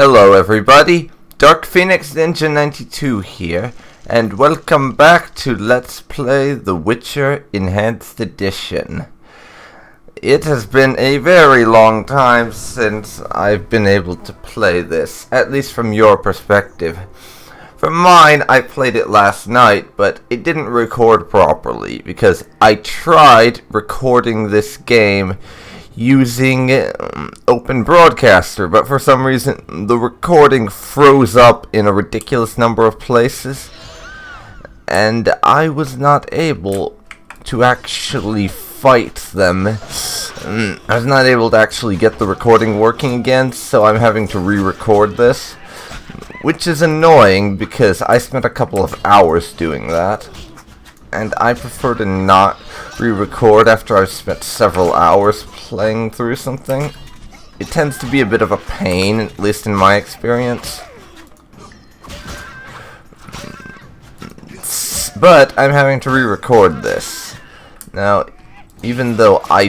Hello everybody, Dark Phoenix Ninja 92 here, and welcome back to Let's Play The Witcher Enhanced Edition. It has been a very long time since I've been able to play this, at least from your perspective. From mine, I played it last night, but it didn't record properly, because I tried recording this game using Open Broadcaster, but for some reason the recording froze up in a ridiculous number of places, and I was not able to actually fight them. I was not able to actually get the recording working again, so I'm having to re-record this, which is annoying because I spent a couple of hours doing that, and I prefer to not re-record after I've spent several hours playing through something. It tends to be a bit of a pain, at least in my experience. But I'm having to re-record this. Now, even though I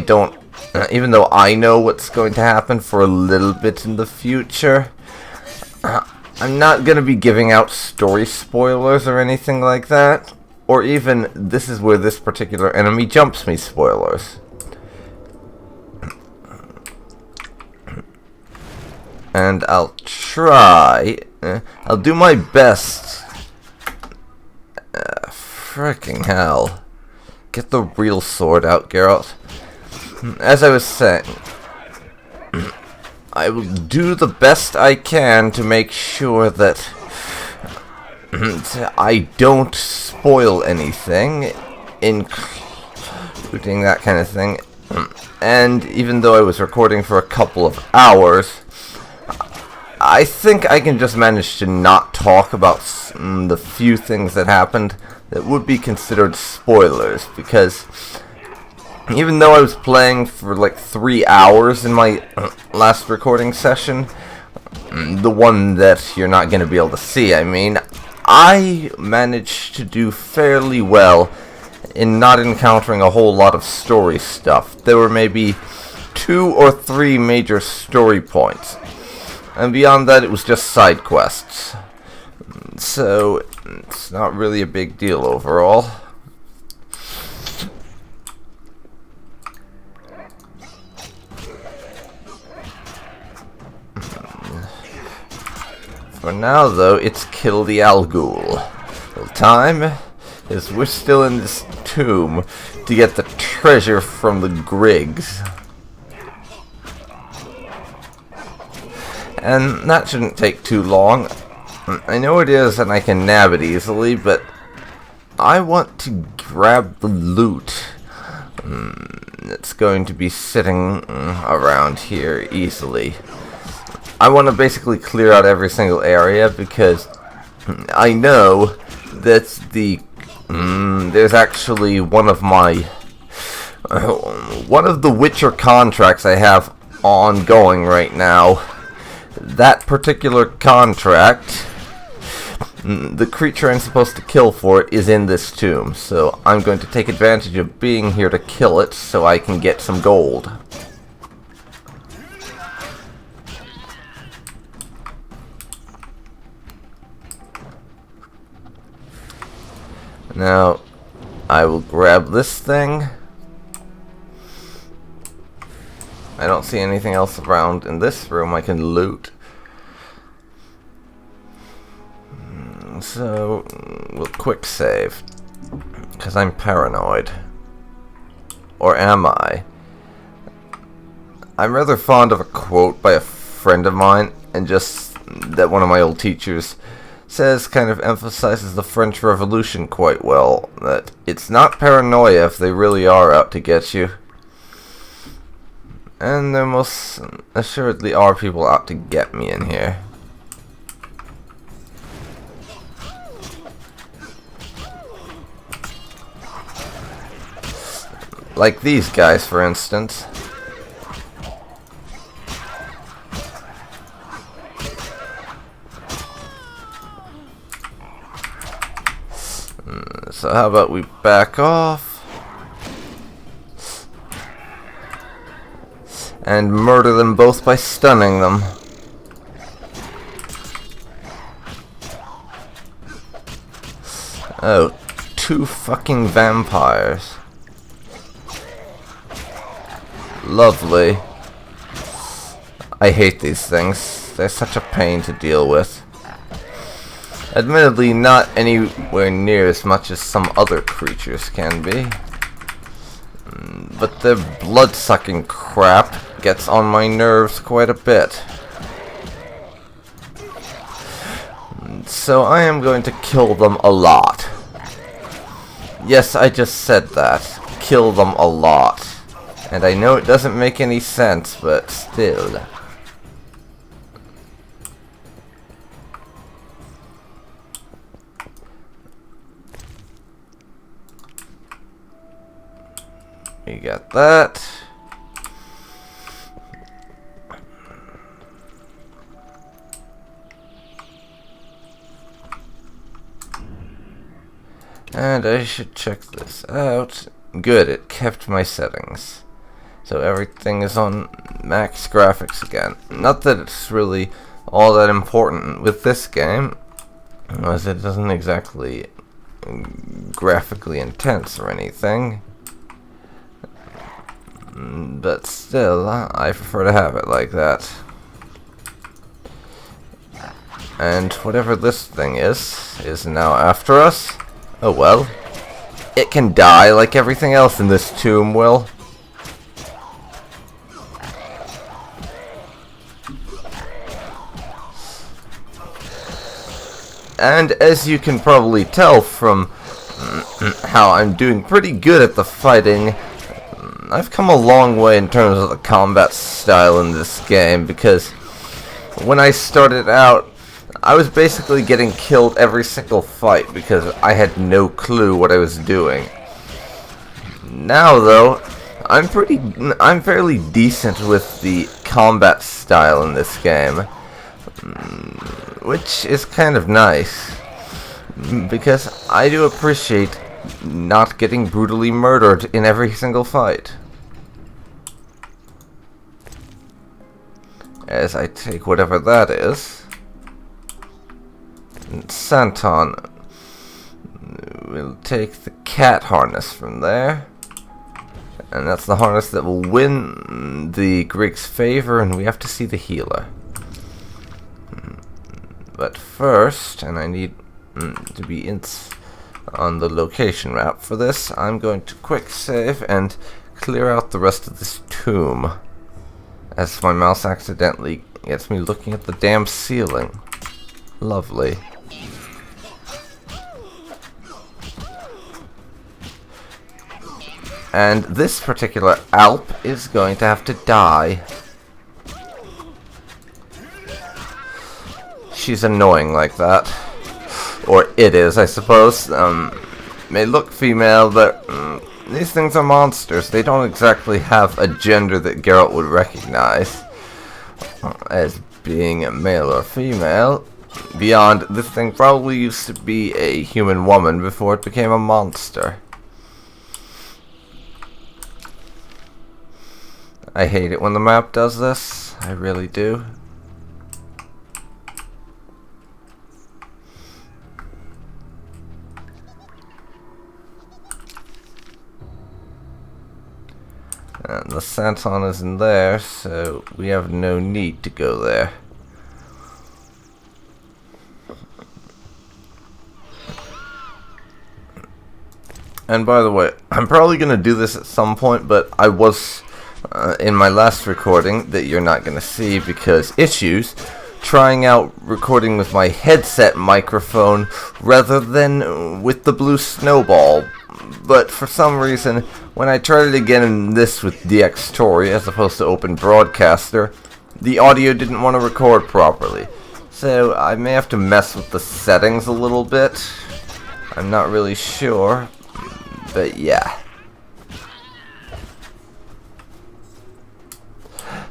know what's going to happen for a little bit in the future, I'm not going to be giving out story spoilers or anything like that. Or even, this is where this particular enemy jumps me spoilers. And I'll try, I'll do my best. Fricking hell. Get the real sword out, Geralt. As I was saying, I will do the best I can to make sure that I don't spoil anything, including that kind of thing. And even though I was recording for a couple of hours, I think I can just manage to not talk about the few things that happened that would be considered spoilers, because even though I was playing for like 3 hours in my last recording session, the one that you're not going to be able to see, I mean, I managed to do fairly well in not encountering a whole lot of story stuff. There were maybe 2 or 3 major story points, and beyond that it was just side quests. So it's not really a big deal overall. For now, though, it's kill the Al Ghul. The time is we're still in this tomb to get the treasure from the Griggs. And that shouldn't take too long. I know it is, and I can nab it easily, but I want to grab the loot that's going to be sitting around here easily. I want to basically clear out every single area, because I know that there's actually one of the Witcher contracts I have ongoing right now. That particular contract, the creature I'm supposed to kill for it is in this tomb, so I'm going to take advantage of being here to kill it so I can get some gold. Now, I will grab this thing. I don't see anything else around in this room I can loot. So, we'll quick save, because I'm paranoid. Or am I? I'm rather fond of a quote by a friend of mine, and just that one of my old teachers says kind of emphasizes the French Revolution quite well, that it's not paranoia if they really are out to get you. And there most assuredly are people out to get me in here. Like these guys, for instance. So how about we back off and murder them both by stunning them. Oh, 2 fucking vampires. Lovely. I hate these things. They're such a pain to deal with. Admittedly, not anywhere near as much as some other creatures can be. But their blood-sucking crap gets on my nerves quite a bit. So I am going to kill them a lot. Yes, I just said that. Kill them a lot. And I know it doesn't make any sense, but still. You got that. And I should check this out. Good, it kept my settings. So everything is on max graphics again. Not that it's really all that important with this game, as it isn't exactly graphically intense or anything. But still, I prefer to have it like that. And whatever this thing is now after us. Oh well. It can die like everything else in this tomb will. And as you can probably tell from how I'm doing pretty good at the fighting, I've come a long way in terms of the combat style in this game, because when I started out, I was basically getting killed every single fight because I had no clue what I was doing. Now though, I'm fairly decent with the combat style in this game, which is kind of nice, because I do appreciate not getting brutally murdered in every single fight. As I take whatever that is, and Santon will take the cat harness from there, and that's the harness that will win the Greek's favor, and we have to see the healer. But first, and I need to be on the location map for this, I'm going to quick save and clear out the rest of this tomb, as my mouse accidentally gets me looking at the damn ceiling. Lovely. And this particular Alp is going to have to die. She's annoying like that. Or it is, I suppose. May look female, but these things are monsters. They don't exactly have a gender that Geralt would recognize as being a male or female. Beyond, this thing probably used to be a human woman before it became a monster. I hate it when the map does this. I really do. And the Santon is in there, so we have no need to go there. And by the way, I'm probably going to do this at some point, but I was in my last recording that you're not going to see because issues, trying out recording with my headset microphone rather than with the blue snowball. But for some reason, when I tried it again in this with DX Tory as opposed to Open Broadcaster, the audio didn't want to record properly. So I may have to mess with the settings a little bit. I'm not really sure, but yeah.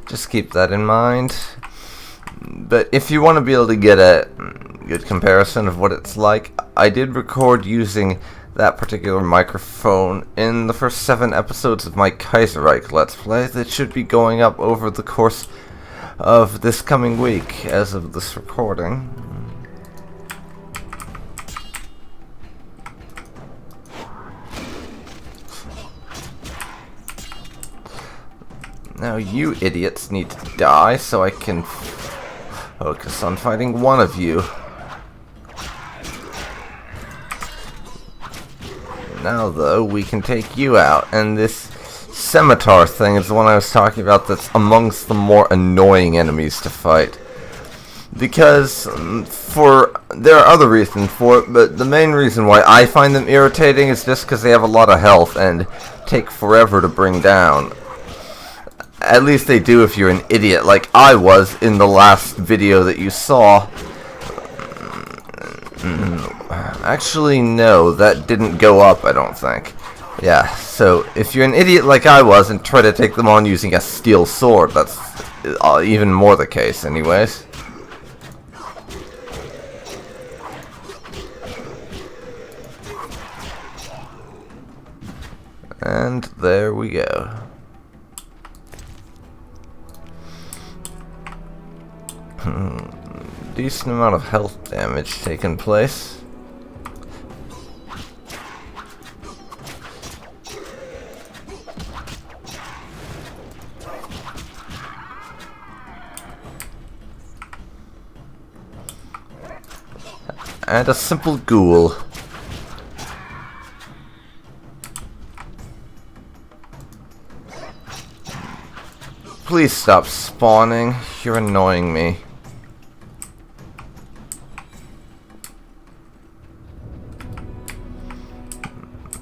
Just keep that in mind. But if you want to be able to get a good comparison of what it's like, I did record using that particular microphone in the first 7 episodes of my Kaiserreich Let's Play that should be going up over the course of this coming week as of this recording. Now you idiots need to die so I can focus on fighting one of you. Now though, we can take you out, and this scimitar thing is the one I was talking about that's amongst the more annoying enemies to fight. Because, there are other reasons for it, but the main reason why I find them irritating is just because they have a lot of health and take forever to bring down. At least they do if you're an idiot like I was in the last video that you saw. Actually, no, that didn't go up, I don't think. Yeah, so if you're an idiot like I was and try to take them on using a steel sword, that's even more the case anyways. And there we go. Decent amount of health damage taking place. And a simple ghoul. Please stop spawning. You're annoying me.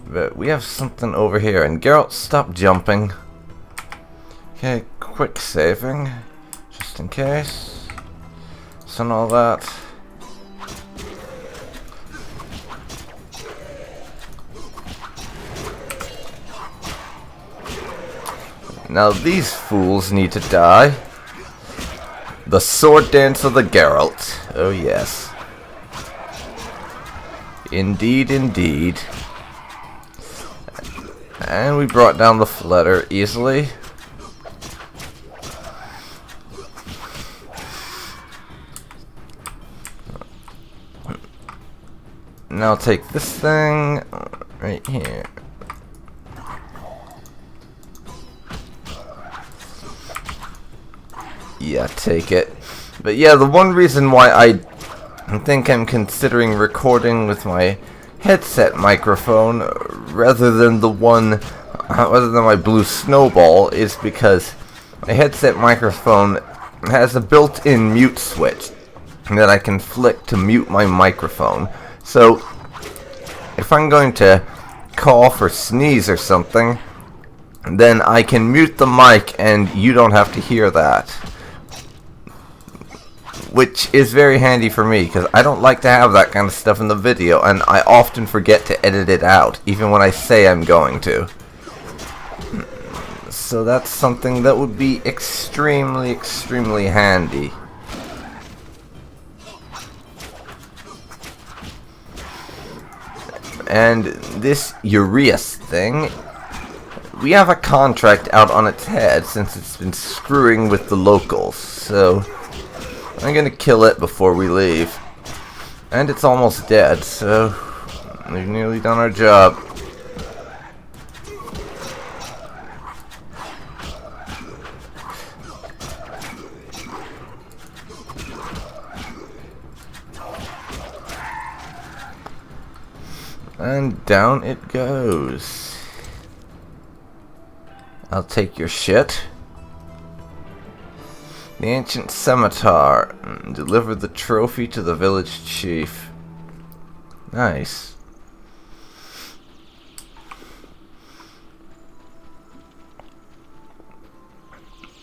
But we have something over here. And Geralt, stop jumping. Okay, quick saving. Just in case. So and all that. Now these fools need to die. The sword dance of the Geralt. Oh yes. Indeed, indeed. And we brought down the flutter easily. Now I'll take this thing right here. Yeah, take it. But yeah, the one reason why I think I'm considering recording with my headset microphone rather than my blue snowball is because my headset microphone has a built-in mute switch that I can flick to mute my microphone. So if I'm going to cough or sneeze or something, then I can mute the mic and you don't have to hear that. Which is very handy for me, because I don't like to have that kind of stuff in the video, and I often forget to edit it out, even when I say I'm going to. So that's something that would be extremely, extremely handy. And this Urias thing, we have a contract out on its head since it's been screwing with the locals, so I'm gonna kill it before we leave. And it's almost dead, so we've nearly done our job. And down it goes. I'll take your shit. The ancient scimitar. Deliver the trophy to the village chief. Nice.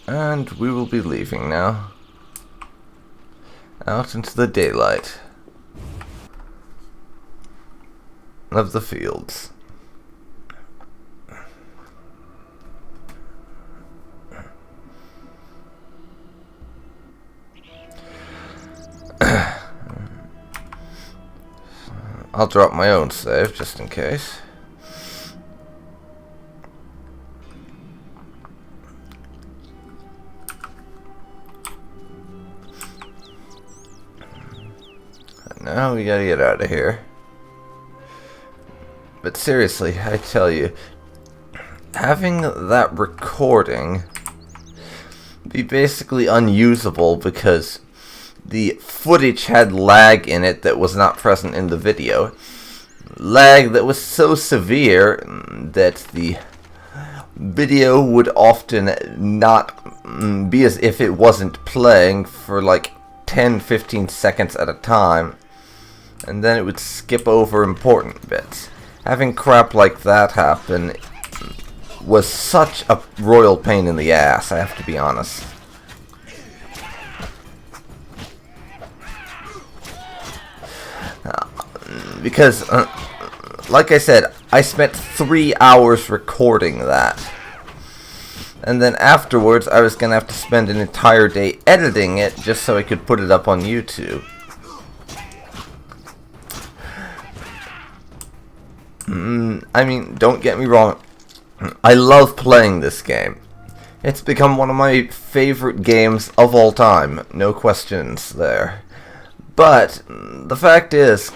And we will be leaving now. Out into the daylight of the fields. I'll drop my own save just in case. Now we gotta get out of here. But seriously, I tell you, having that recording be basically unusable because the footage had lag in it that was not present in the video. Lag that was so severe that the video would often not be as if it wasn't playing for like 10-15 seconds at a time, and then it would skip over important bits. Having crap like that happen was such a royal pain in the ass, I have to be honest. Because, like I said, I spent 3 hours recording that. And then afterwards, I was gonna have to spend an entire day editing it just so I could put it up on YouTube. I mean, don't get me wrong, I love playing this game. It's become one of my favorite games of all time, no questions there. But the fact is,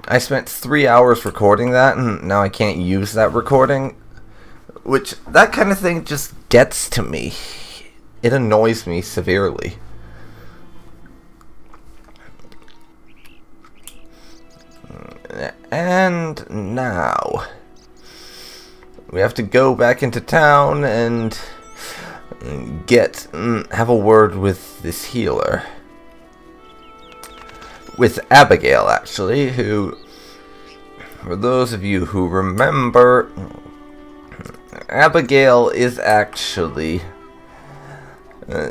I spent 3 hours recording that, and now I can't use that recording. Which, that kind of thing just gets to me. It annoys me severely. And now, we have to go back into town and have a word with this healer. With Abigail, actually, who, for those of you who remember, Abigail is actually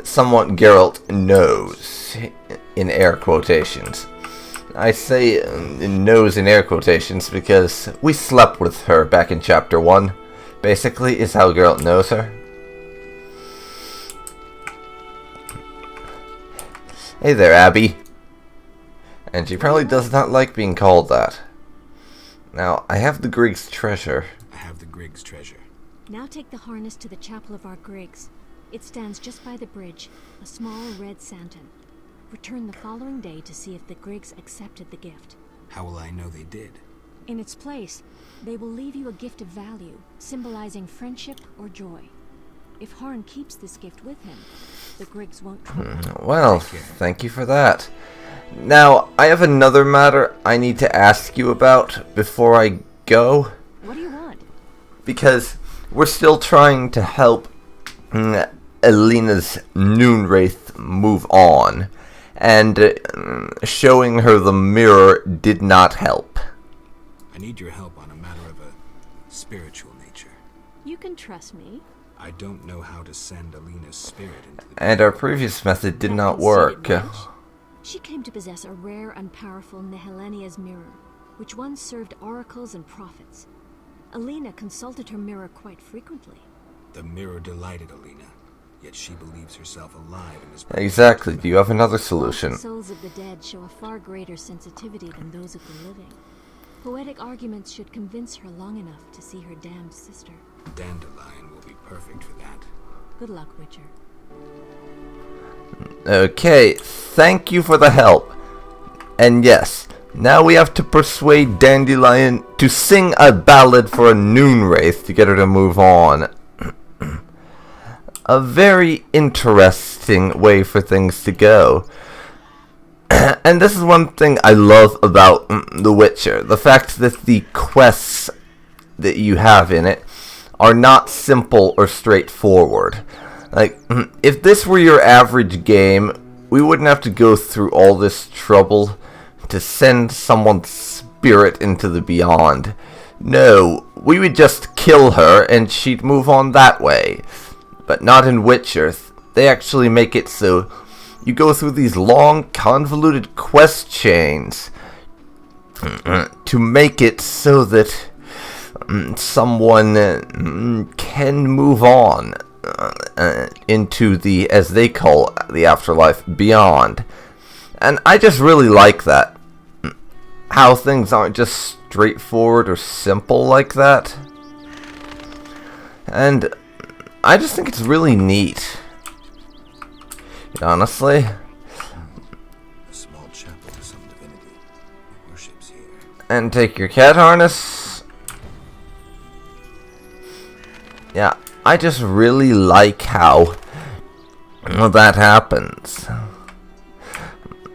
someone Geralt knows, in air quotations. I say knows in air quotations because we slept with her back in Chapter 1, basically, is how Geralt knows her. Hey there, Abby. And she probably does not like being called that. Now, I have the Griggs treasure. I have the Griggs treasure. Now take the harness to the chapel of our Griggs. It stands just by the bridge, a small red santon. Return the following day to see if the Griggs accepted the gift. How will I know they did? In its place, they will leave you a gift of value, symbolizing friendship or joy. If Harn keeps this gift with him, the Griggs won't trouble him. Well, thank you for that. Now, I have another matter I need to ask you about before I go. What do you want? Because we're still trying to help Alina's Noonwraith move on. And showing her the mirror did not help. I need your help on a matter of a spiritual nature. You can trust me. I don't know how to send Alina's spirit into the... And our previous method did not work. She came to possess a rare and powerful Nehelenia's mirror, which once served oracles and prophets. Alina consulted her mirror quite frequently. The mirror delighted Alina, yet she believes herself alive in this... Exactly. Do you have another solution? The souls of the dead show a far greater sensitivity than those of the living. Poetic arguments should convince her long enough to see her damned sister. Dandelion will be perfect for that. Good luck, Witcher. Okay, thank you for the help. And yes, now we have to persuade Dandelion to sing a ballad for a Noonwraith to get her to move on. A very interesting way for things to go. And this is one thing I love about The Witcher. The fact that the quests that you have in it are not simple or straightforward. Like, if this were your average game, we wouldn't have to go through all this trouble to send someone's spirit into the beyond. No, we would just kill her and she'd move on that way. But not in Witcher. They actually make it so you go through these long, convoluted quest chains to make it so that someone can move on into the, as they call the afterlife, beyond. And I just really like that. How things aren't just straightforward or simple like that. And I just think it's really neat. Honestly. A small chapel to some divinity worships here. And take your cat harness. Yeah, I just really like how well, that happens.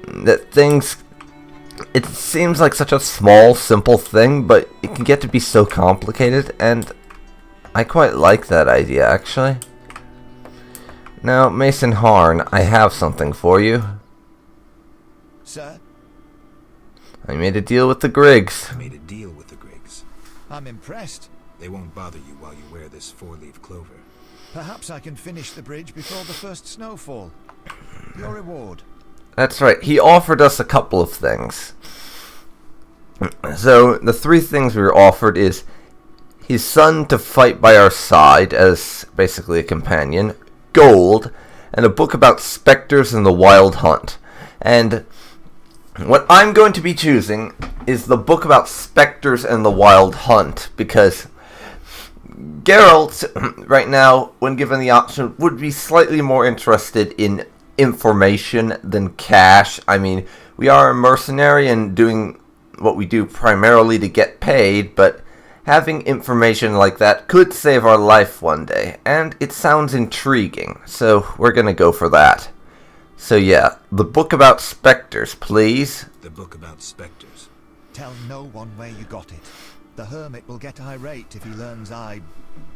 That things... It seems like such a small, simple thing, but it can get to be so complicated, and I quite like that idea, actually. Now, Mason Harn, I have something for you. Sir? I made a deal with the Griggs. I made a deal with the Griggs. I'm impressed. They won't bother you while you wear this four-leaf clover. Perhaps I can finish the bridge before the first snowfall. Your reward. That's right, he offered us a couple of things. So, the three things we were offered is his son to fight by our side as basically a companion, gold, and a book about specters and the wild hunt. And what I'm going to be choosing is the book about specters and the wild hunt, because Geralt, right now, when given the option, would be slightly more interested in information than cash. I mean, we are a mercenary and doing what we do primarily to get paid, but having information like that could save our life one day, and it sounds intriguing, so we're gonna go for that. So yeah, the book about specters, please. The book about specters. Tell no one where you got it. The hermit will get irate if he learns I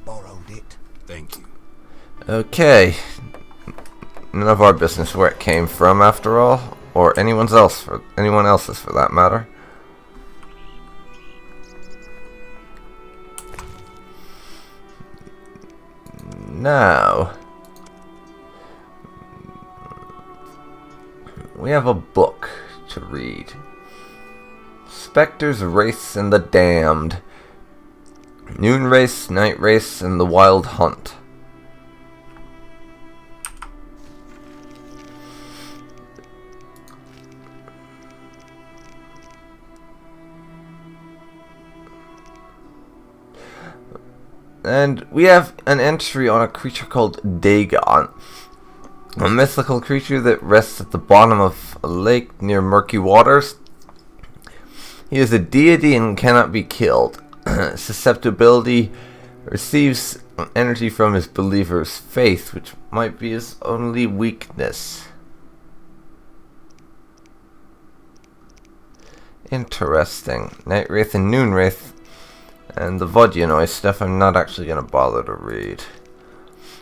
borrowed it. Thank you. Okay. None of our business where it came from, after all, or anyone else's for that matter. Now, we have a book to read. Spectre's Race and the Damned. Noon Race, Night Race, and the Wild Hunt. And we have an entry on a creature called Dagon, a mythical creature that rests at the bottom of a lake near murky waters. He is a deity and cannot be killed. Susceptibility receives energy from his believer's faith, which might be his only weakness. Interesting. Night Wraith and Noon Wraith. And the Vodyanoi stuff I'm not actually going to bother to read.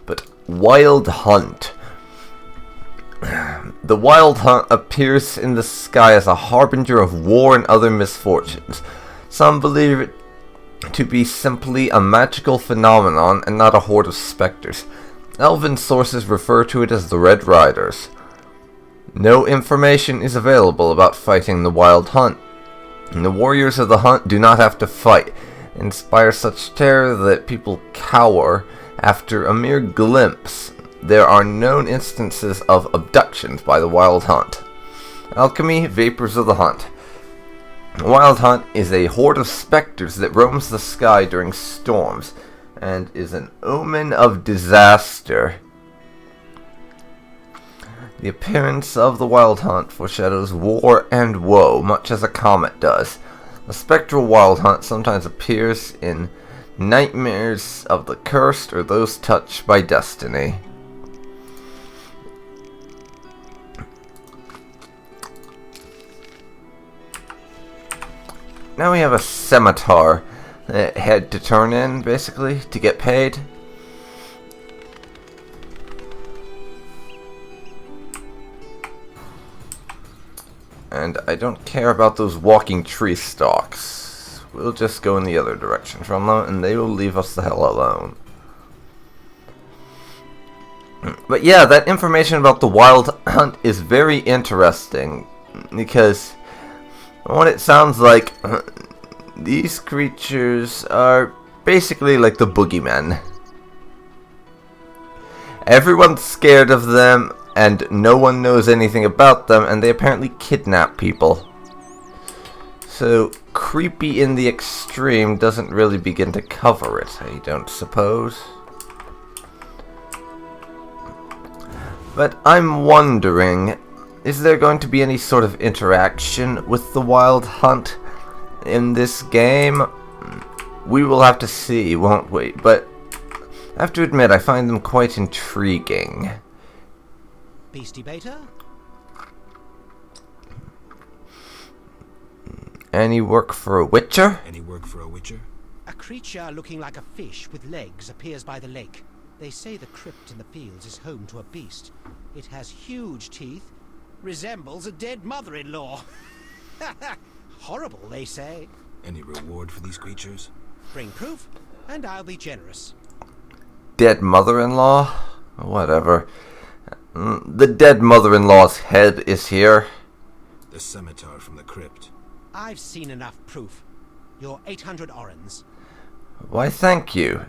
But Wild Hunt. The Wild Hunt appears in the sky as a harbinger of war and other misfortunes. Some believe it to be simply a magical phenomenon and not a horde of specters. Elven sources refer to it as the Red Riders. No information is available about fighting the Wild Hunt. And the warriors of the hunt do not have to fight. Inspire such terror that people cower after a mere glimpse. There are known instances of abductions by the Wild Hunt. Alchemy, Vapors of the Hunt. The Wild Hunt is a horde of specters that roams the sky during storms, and is an omen of disaster. The appearance of the Wild Hunt foreshadows war and woe, much as a comet does. The spectral Wild Hunt sometimes appears in nightmares of the cursed or those touched by destiny. Now we have a scimitar head to turn in, basically, to get paid. And I don't care about those walking tree stalks. We'll just go in the other direction from them, and they will leave us the hell alone. But yeah, that information about the Wild Hunt is very interesting, because what it sounds like, these creatures are basically like the boogeymen. Everyone's scared of them, and no one knows anything about them, and they apparently kidnap people. So, creepy in the extreme doesn't really begin to cover it, I don't suppose. But I'm wondering, is there going to be any sort of interaction with the Wild Hunt in this game? We will have to see, won't we? But I have to admit, I find them quite intriguing. Peace debater? Any work for a witcher? Any work for a witcher? A creature looking like a fish with legs appears by the lake. They say the crypt in the fields is home to a beast. It has huge teeth, resembles a dead mother-in-law. Horrible, they say. Any reward for these creatures? Bring proof, and I'll be generous. Dead mother-in-law? Whatever. The dead mother-in-law's head is here. The scimitar from the crypt. I've seen enough proof. Your 800 orens. Why, thank you.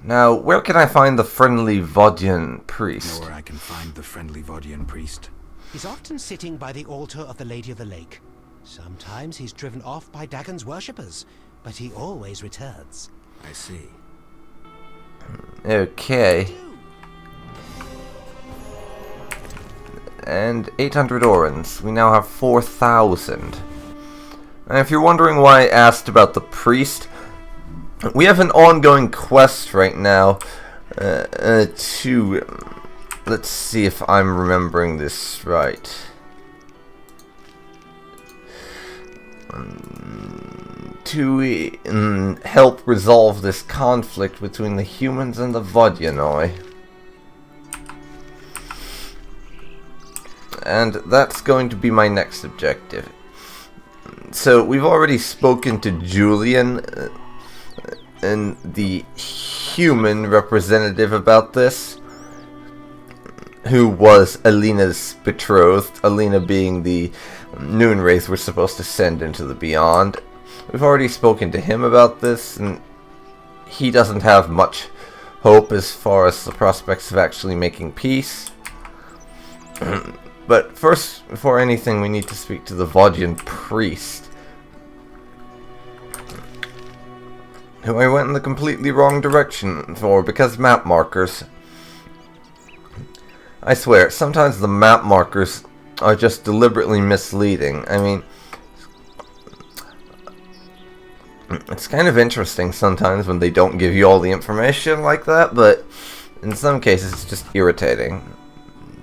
Now, where can I find the friendly Vodian priest? Know where I can find the friendly Vodian priest? He's often sitting by the altar of the Lady of the Lake. Sometimes he's driven off by Dagon's worshippers, but he always returns. I see. Okay. And 800 orens. We now have 4,000. And if you're wondering why I asked about the priest, we have an ongoing quest right now to... Let's see if I'm remembering this right. To help resolve this conflict between the humans and the Vodianoi. And that's going to be my next objective. So we've already spoken to Julian and the human representative about this, who was Alina's betrothed, Alina being the noon wraith we're supposed to send into the beyond. We've already spoken to him about this, and he doesn't have much hope as far as the prospects of actually making peace. But first, before anything, we need to speak to the Vodian priest, who I went in the completely wrong direction for because map markers. I swear, sometimes the map markers are just deliberately misleading. I mean, it's kind of interesting sometimes when they don't give you all the information like that, but in some cases it's just irritating.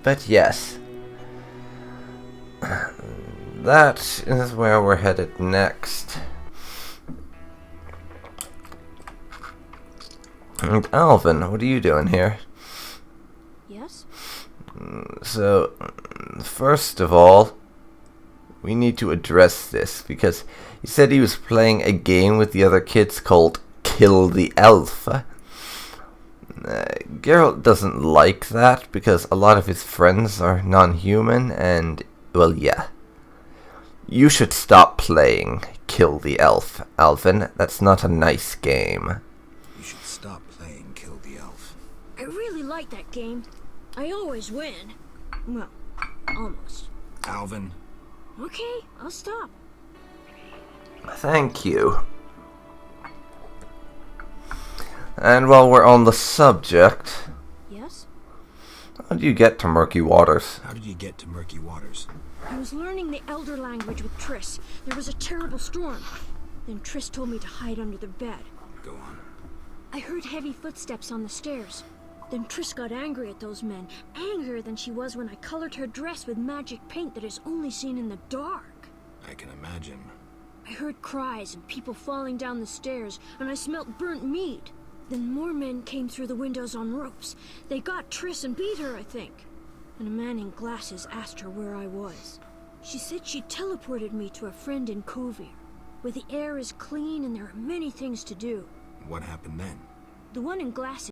But yes. That is where we're headed next. And Alvin, what are you doing here? Yes? So, first of all, we need to address this, because he said he was playing a game with the other kids called Kill the Elf. Geralt doesn't like that, because a lot of his friends are non-human, and, well, yeah. You should stop playing Kill the Elf, Alvin. That's not a nice game. You should stop playing Kill the Elf. I really like that game. I always win. Well, almost. Alvin. Okay, I'll stop. Thank you. And while we're on the subject... Yes? How did you get to Murky Waters? How did you get to Murky Waters? I was learning the Elder language with Triss. There was a terrible storm. Then Triss told me to hide under the bed. Go on. I heard heavy footsteps on the stairs. Then Triss got angry at those men, angrier than she was when I colored her dress with magic paint that is only seen in the dark. I can imagine. I heard cries and people falling down the stairs, and I smelt burnt meat. Then more men came through the windows on ropes. They got Triss and beat her, I think. And a man in glasses asked her where I was. She said she teleported me to a friend in Kovir, where the air is clean and there are many things to do. What happened then? The one in glasses